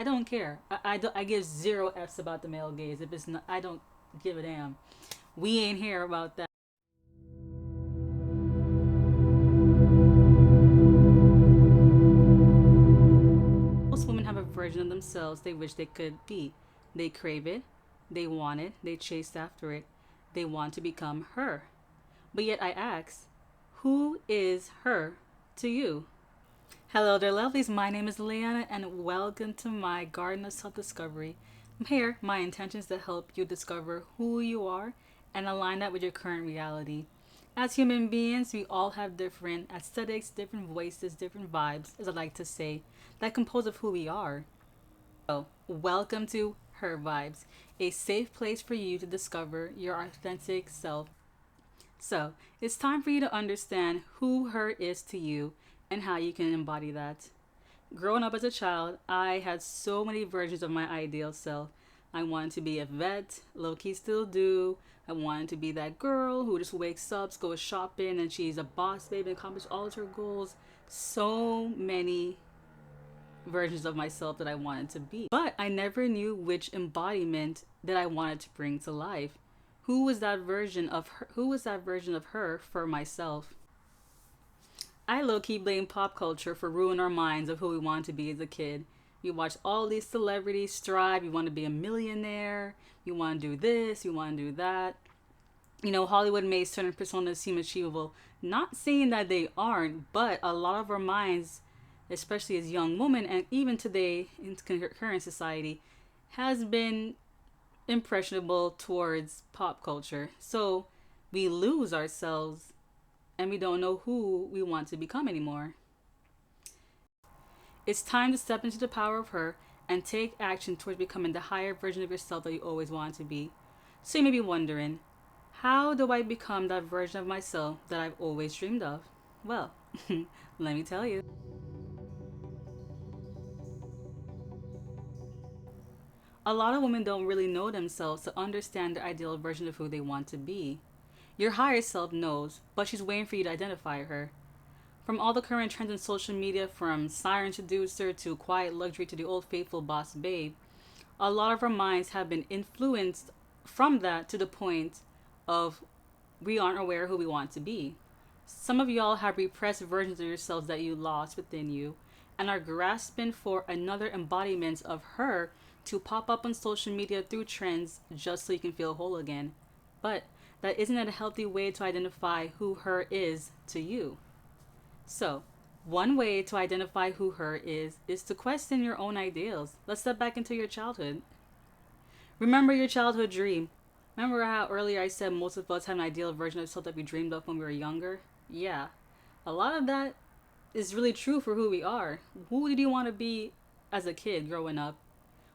I don't care. I give zero f's about the male gaze. If it's not, I don't give a damn. We ain't here about that. Most women have a version of themselves they wish they could be. They crave it, they want it, they chase after it, they want to become her. But yet I ask, who is her to you? Hello there, lovelies. My name is Leanna, and welcome to my Garden of Self Discovery. I'm here. My intention is to help you discover who you are and align that with your current reality. As human beings, we all have different aesthetics, different voices, different vibes, as I like to say, that compose of who we are. So, welcome to Her Vibes, a safe place for you to discover your authentic self. So, it's time for you to understand who her is to you and how you can embody that. Growing up as a child, I had so many versions of my ideal self. I wanted to be a vet, low key still do. I wanted to be that girl who just wakes up, goes shopping, and she's a boss baby and accomplishes all of her goals. So many versions of myself that I wanted to be. But I never knew which embodiment that I wanted to bring to life. Who was that version of her? Who was that version of her for myself? I low key blame pop culture for ruining our minds of who we want to be as a kid. You watch all these celebrities strive. You want to be a millionaire. You want to do this. You want to do that. Hollywood makes certain personas seem achievable. Not saying that they aren't, but a lot of our minds, especially as young women, and even today in current society, has been impressionable towards pop culture. So we lose ourselves and we don't know who we want to become anymore. It's time to step into the power of her and take action towards becoming the higher version of yourself that you always wanted to be. So you may be wondering, how do I become that version of myself that I've always dreamed of? Well, let me tell you. A lot of women don't really know themselves to understand the ideal version of who they want to be. Your higher self knows, but she's waiting for you to identify her. From all the current trends in social media, from siren seducer to quiet luxury to the old faithful boss babe, a lot of our minds have been influenced from that to the point of we aren't aware who we want to be. Some of y'all have repressed versions of yourselves that you lost within you and are grasping for another embodiment of her to pop up on social media through trends just so you can feel whole again. But that isn't a healthy way to identify who her is to you. So, one way to identify who her is to question your own ideals. Let's step back into your childhood. Remember your childhood dream. Remember how earlier I said most of us have an ideal version of ourselves that we dreamed of when we were younger? Yeah. A lot of that is really true for who we are. Who did you want to be as a kid growing up?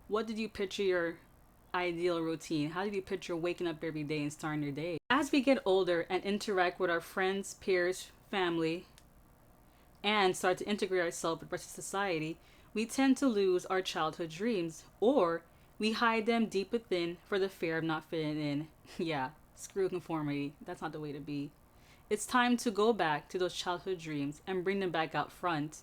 What did you picture your ideal routine? How did you picture waking up every day and starting your day? As we get older and interact with our friends, peers, family, and start to integrate ourselves with the rest of society, we tend to lose our childhood dreams or we hide them deep within for the fear of not fitting in. Yeah, screw conformity. That's not the way to be. It's time to go back to those childhood dreams and bring them back out front.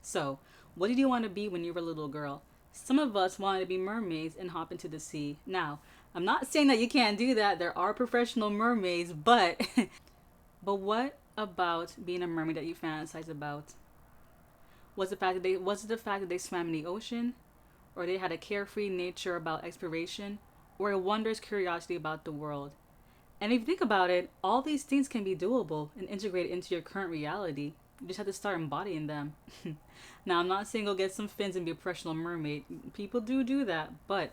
So, what did you want to be when you were a little girl? Some of us wanted to be mermaids and hop into the sea. Now, I'm not saying that you can't do that. There are professional mermaids, but but what about being a mermaid that you fantasize about? Was it the fact that they swam in the ocean, or they had a carefree nature about exploration, or a wondrous curiosity about the world? And if you think about it, all these things can be doable and integrated into your current reality. You just have to start embodying them. Now, I'm not saying go get some fins and be a professional mermaid. People do that, but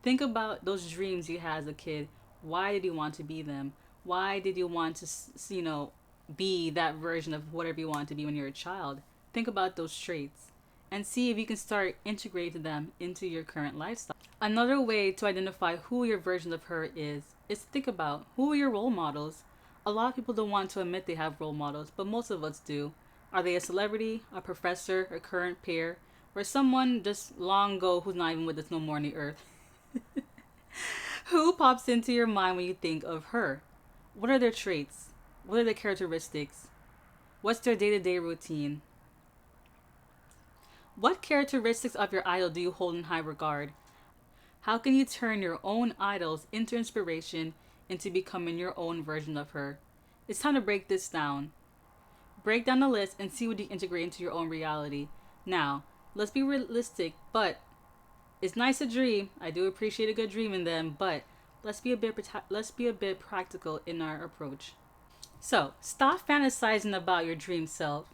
think about those dreams you had as a kid. Why did you want to be them? Why did you want to, be that version of whatever you want to be when you're a child? Think about those traits and see if you can start integrating them into your current lifestyle. Another way to identify who your version of her is to think about who are your role models. A lot of people don't want to admit they have role models, but most of us do. Are they a celebrity, a professor, a current peer, or someone just long ago who's not even with us no more on the earth? Who pops into your mind when you think of her? What are their traits? What are their characteristics? What's their day to day routine? What characteristics of your idol do you hold in high regard? How can you turn your own idols into inspiration into becoming your own version of her? It's time to break this down. Break down the list and see what you integrate into your own reality. Now, let's be realistic, but it's nice to dream. I do appreciate a good dream in them, but let's be a bit practical in our approach. So, stop fantasizing about your dream self.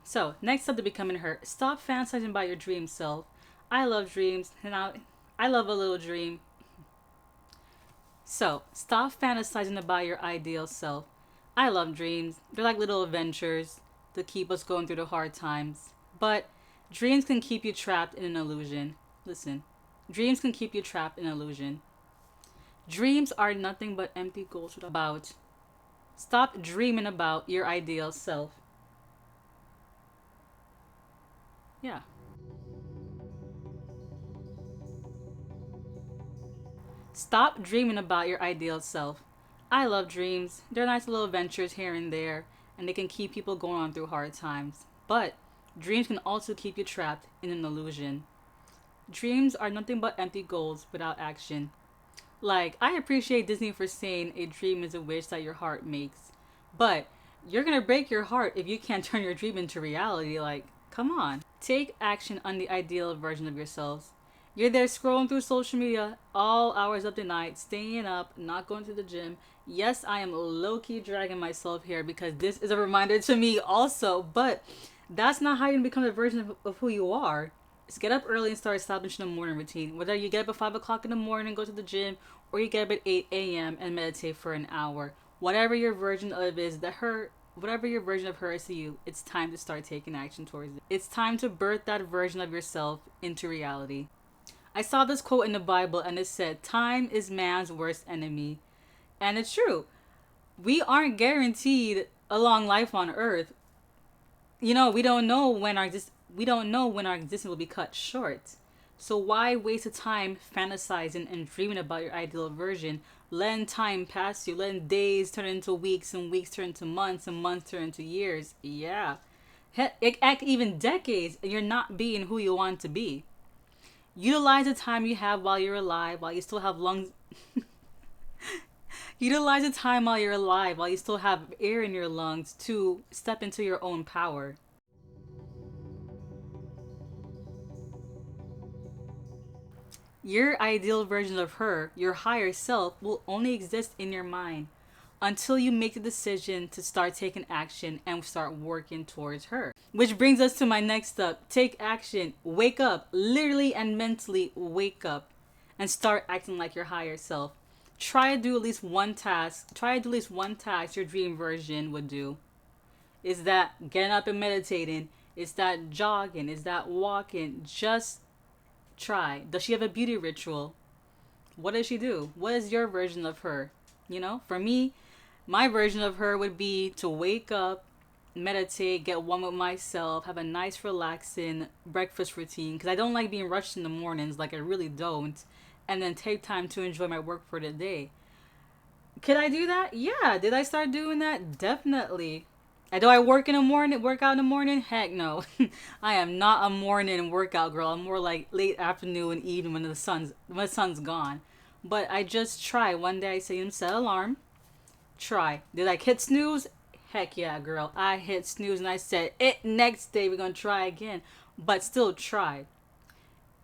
So, next up to becoming her, stop fantasizing about your dream self. I love dreams, and I love a little dream. So, stop fantasizing about your ideal self. I love dreams. They're like little adventures to keep us going through the hard times. But dreams can keep you trapped in an illusion. Listen, dreams can keep you trapped in an illusion. Dreams are nothing but empty goals about. Stop dreaming about your ideal self. Yeah. Stop dreaming about your ideal self. I love dreams. They're nice little adventures here and there, and they can keep people going on through hard times. But dreams can also keep you trapped in an illusion. Dreams are nothing but empty goals without action. Like, I appreciate Disney for saying a dream is a wish that your heart makes. But you're gonna break your heart if you can't turn your dream into reality. Like, come on. Take action on the ideal version of yourselves. You're there scrolling through social media all hours of the night, staying up, not going to the gym. Yes, I am low key dragging myself here because this is a reminder to me also, but that's not how you become a version of who you are. Is get up early and start establishing a morning routine. Whether you get up at 5 o'clock in the morning and go to the gym, or you get up at 8 a.m. and meditate for an hour. Whatever your version of is that her whatever your version of her is to you, it's time to start taking action towards it. It's time to birth that version of yourself into reality. I saw this quote in the Bible and it said, "Time is man's worst enemy." And it's true. We aren't guaranteed a long life on earth. We don't know when our existence will be cut short. So why waste the time fantasizing and dreaming about your ideal version? Letting time pass you, letting days turn into weeks and weeks turn into months and months turn into years. Yeah. Heck, even decades, and you're not being who you want to be. Utilize the time you have while you're alive, while you still have lungs. Utilize the time while you're alive, while you still have air in your lungs to step into your own power. Your ideal version of her, your higher self, will only exist in your mind until you make the decision to start taking action and start working towards her. Which brings us to my next step. Take action. Wake up. Literally and mentally wake up and start acting like your higher self. Try to do at least one task. Try to do at least one task your dream version would do. Is that getting up and meditating? Is that jogging? Is that walking? Just try. Does she have a beauty ritual? What does she do? What is your version of her? For me, my version of her would be to wake up, meditate, get one with myself, have a nice relaxing breakfast routine because I don't like being rushed in the mornings, like I really don't, and then take time to enjoy my work for the day. Could I do that? Yeah. Did I start doing that? Definitely. Do I work out in the morning? Heck no. I am not a morning workout girl. I'm more like late afternoon, evening when the sun's gone. But I just try. One day I say, set alarm. Try. Did I hit snooze? Heck yeah, girl. I hit snooze and I said, next day we're going to try again. But still try.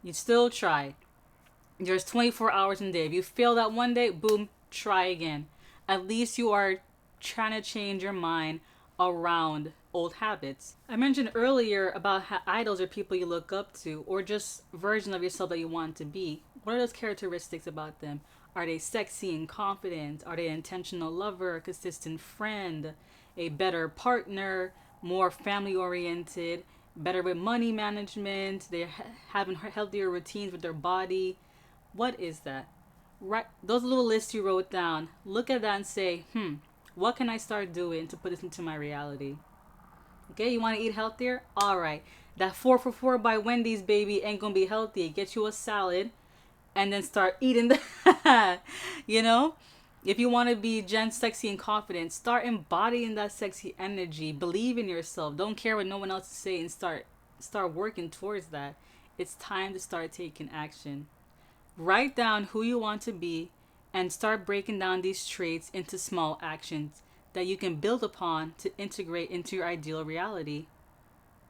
You still try. There's 24 hours in a day. If you fail that one day, boom, try again. At least you are trying to change your mind around old habits. I mentioned earlier about how idols are people you look up to or just version of yourself that you want to be. What are those characteristics about them? Are they sexy and confident? Are they an intentional lover, a consistent friend, a better partner, more family oriented, better with money management, they're having healthier routines with their body? What is that? Right, those little lists you wrote down, look at that and say, what can I start doing to put this into my reality? Okay, you want to eat healthier? All right. That 4 for 4 by Wendy's, baby, ain't going to be healthy. Get you a salad and then start eating that. you know? If you want to be Jen sexy and confident, start embodying that sexy energy. Believe in yourself. Don't care what no one else is saying. Start working towards that. It's time to start taking action. Write down who you want to be and start breaking down these traits into small actions that you can build upon to integrate into your ideal reality.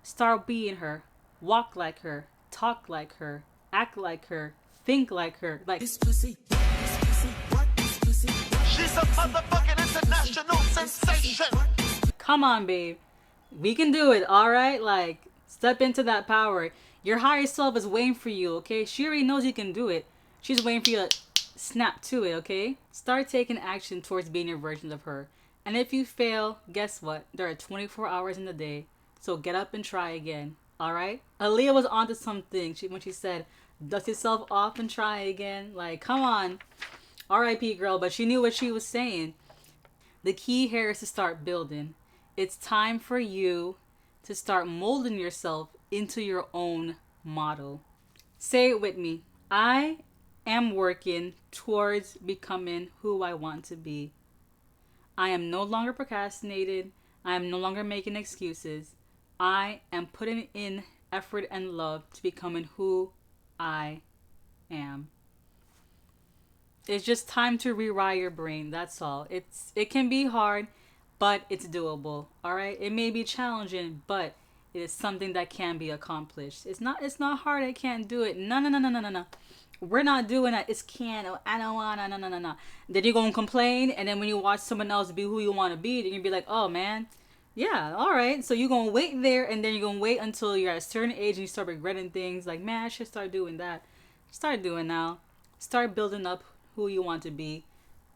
Start being her. Walk like her. Talk like her. Act like her. Think like her. Like This pussy, this pussy, what this pussy, She's a motherfucking international sensation. come on, babe. We can do it, alright? Like, step into that power. Your higher self is waiting for you, okay? She already knows you can do it. She's waiting for you to snap to it, okay? Start taking action towards being your version of her. And if you fail, guess what? There are 24 hours in the day. So get up and try again, alright? Aaliyah was onto something when she said, dust yourself off and try again. Like, come on. R.I.P. girl, but she knew what she was saying. The key here is to start building. It's time for you to start molding yourself into your own model. Say it with me. I am working towards becoming who I want to be. I am no longer procrastinating. I am no longer making excuses. I am putting in effort and love to becoming who I am. It's just time to rewire your brain. That's all. It can be hard, but it's doable. All right. It may be challenging, but it is something that can be accomplished. It's not hard. I can't do it. No, no, no, no, no, no, no. We're not doing that. It's can't. I don't wanna. No, no, no, no. Then you're gonna complain, and then when you watch someone else be who you want to be, then you'll be like, oh man, yeah, all right. So you're gonna wait there, and then you're gonna wait until you're at a certain age and you start regretting things. Like, man, I should start doing that. Start doing now. Start building up who you want to be.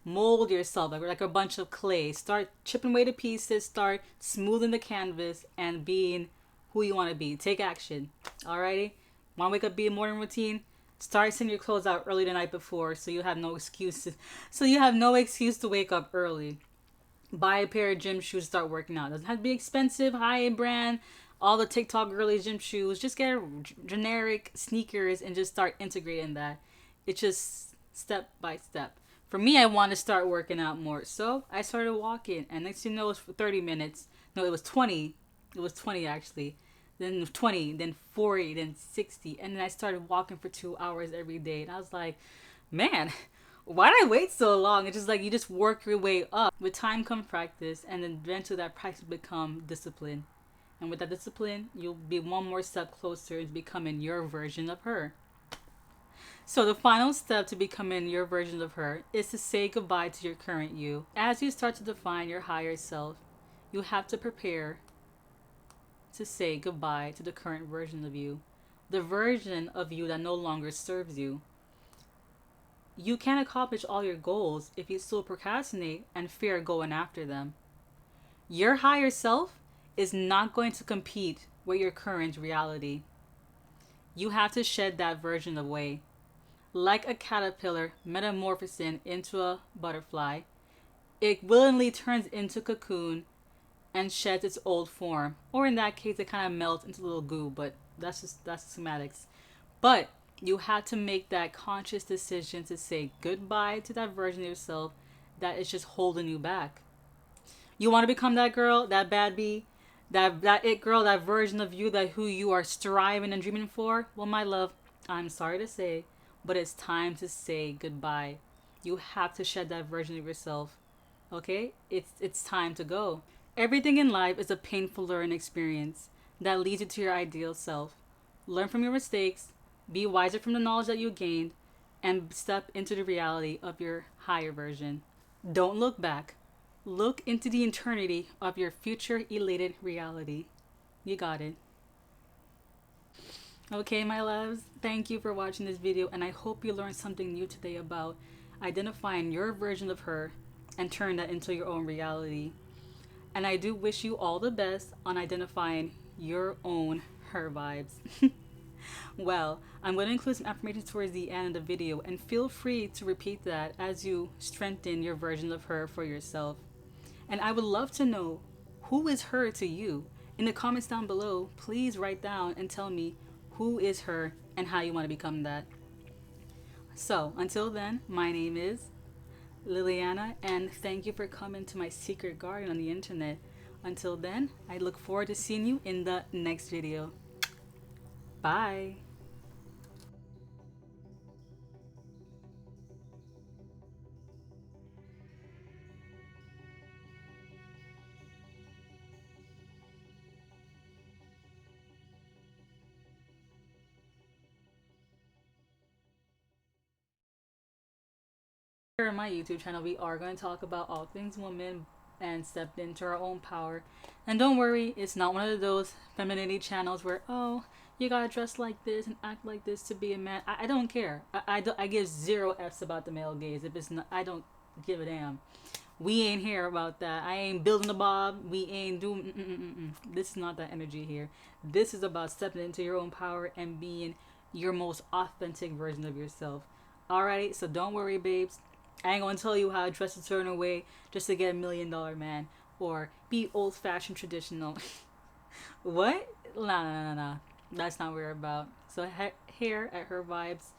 Mold yourself like a bunch of clay. Start chipping away to pieces. Start smoothing the canvas and being who you want to be. Take action. Alrighty? Want to wake up, be a morning routine? Start sending your clothes out early the night before so you have no excuses. So you have no excuse to wake up early. Buy a pair of gym shoes, start working out. Doesn't have to be expensive, high-end brand. All the TikTok girly gym shoes. Just get generic sneakers and just start integrating that. It's just step by step. For me, I want to start working out more. So I started walking. And next thing you know, it was for 30 minutes. No, it was 20. It was 20 actually. Then 20, then 40, then 60. And then I started walking for 2 hours every day. And I was like, man, why did I wait so long? It's just like you just work your way up. With time comes practice. And then eventually that practice will become discipline. And with that discipline, you'll be one more step closer to becoming your version of her. So the final step to becoming your version of her is to say goodbye to your current you. As you start to define your higher self, you have to prepare to say goodbye to the current version of you, the version of you that no longer serves you. You can't accomplish all your goals if you still procrastinate and fear going after them. Your higher self is not going to compete with your current reality. You have to shed that version away. Like a caterpillar metamorphosing into a butterfly, it willingly turns into a cocoon and sheds its old form. Or in that case, it kind of melts into a little goo, but that's schematics. But you have to make that conscious decision to say goodbye to that version of yourself that is just holding you back. You want to become that girl, that bad bee, that it girl, that version of you, that who you are striving and dreaming for? Well, my love, I'm sorry to say, but it's time to say goodbye. You have to shed that version of yourself. Okay? It's time to go. Everything in life is a painful learning experience that leads you to your ideal self. Learn from your mistakes, be wiser from the knowledge that you gained, and step into the reality of your higher version. Don't look back. Look into the eternity of your future elated reality. You got it. Okay, my loves, thank you for watching this video, and I hope you learned something new today about identifying your version of her and turn that into your own reality. And I do wish you all the best on identifying your own her vibes. Well, I'm going to include some affirmations towards the end of the video, and feel free to repeat that as you strengthen your version of her for yourself. And I would love to know, who is her to you? In the comments down below, please write down and tell me who is her and how you want to become that. So until then, my name is Liliana, and thank you for coming to my secret garden on the internet. Until then, I look forward to seeing you in the next video. Bye. Here on my YouTube channel, we are going to talk about all things women and step into our own power. And don't worry, it's not one of those femininity channels where, oh, you gotta dress like this and act like this to be a man. I don't care. I give zero F's about the male gaze. If it's not, I don't give a damn. We ain't here about that. I ain't building a bob. We ain't doing. This is not that energy here. This is about stepping into your own power and being your most authentic version of yourself. Alright, so don't worry, babes. I ain't gonna tell you how to dress a certain way just to get $1 million man or be old fashioned traditional. What? Nah. That's not what we're about. So here at Her Vibes,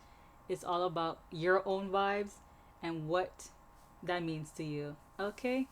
it's all about your own vibes and what that means to you. Okay?